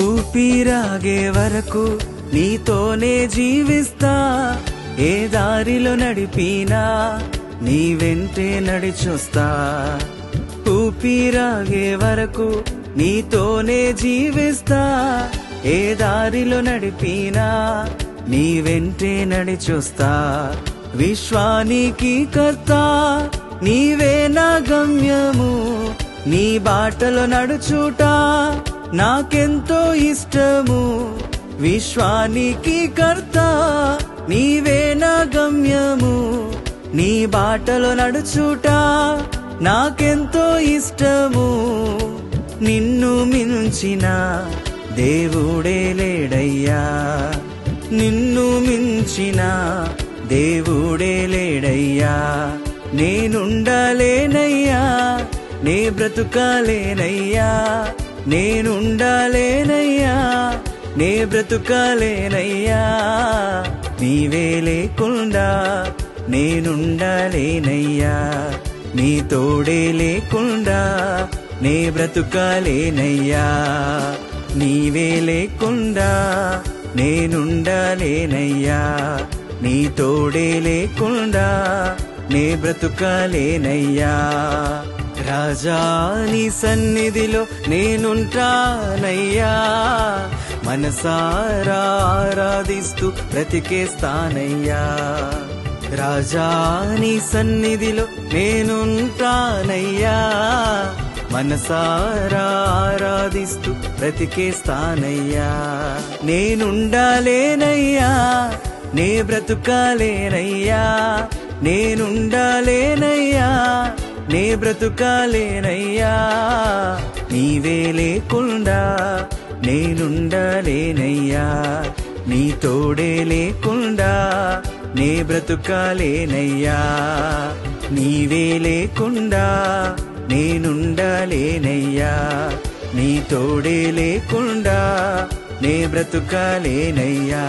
ఊపిరాగే వరకు నీతోనే జీవిస్తా, ఏ దారిలో నడిపినా నీ వెంటే నడిచొస్తా. ఊపిరాగే వరకు నీతోనే జీవిస్తా, ఏ దారిలో నడిపినా నీ వెంటే నడిచొస్తా. విశ్వానికి కర్త నీవే నా గమ్యము, నీ బాటలో నడుచుట నాకెంతో ఇష్టము. విశ్వానికి కర్త నీవే నా గమ్యము, నీ బాటలో నడుచుట నాకెంతో ఇష్టము. నిన్ను మించిన దేవుడే లేడయ్యా, నిన్ను మించిన దేవుడే లేడయ్యా. నేనుండలేనయ్యా, నే బ్రతుకాలేనయ్యా, నేనుండలేనయ్యా, నే బ్రతుకాలేనయ్యా. నీవే లేకుండా నేనుండలేనయ్యా, నీ తోడే లేకుండా నే బ్రతుకాలేనయ్యా. నీవే లేకుండా నేనుండలేనయ్యా, నీ తోడే లేకుండా నే బ్రతుకాలేనయ్యా. రాజా నీ సన్నిధిలో నేనుంటానయ్యా, మనసారా ఆరాధిస్తూ బ్రతికేస్తానయ్యా. రాజా నీ సన్నిధిలో నేనుంటానయ్యా, మనసారా ఆరాధిస్తూ బ్రతికేస్తానయ్యా. నేనుండాలేనయ్యా, నే బ్రతుకాలేనయ్యా, నేనుండాలేనయ్యా, నే బ్రతుకాలేనయ్యా. నీవే లేకుండా నేనుండలేనయ్యా, నీ తోడే లేకుండా నే బ్రతుకాలేనయ్యా. నీవే లేకుండా నేనుండలేనయ్యా, నీ తోడే లేకుండా నే బ్రతుకాలేనయ్యా.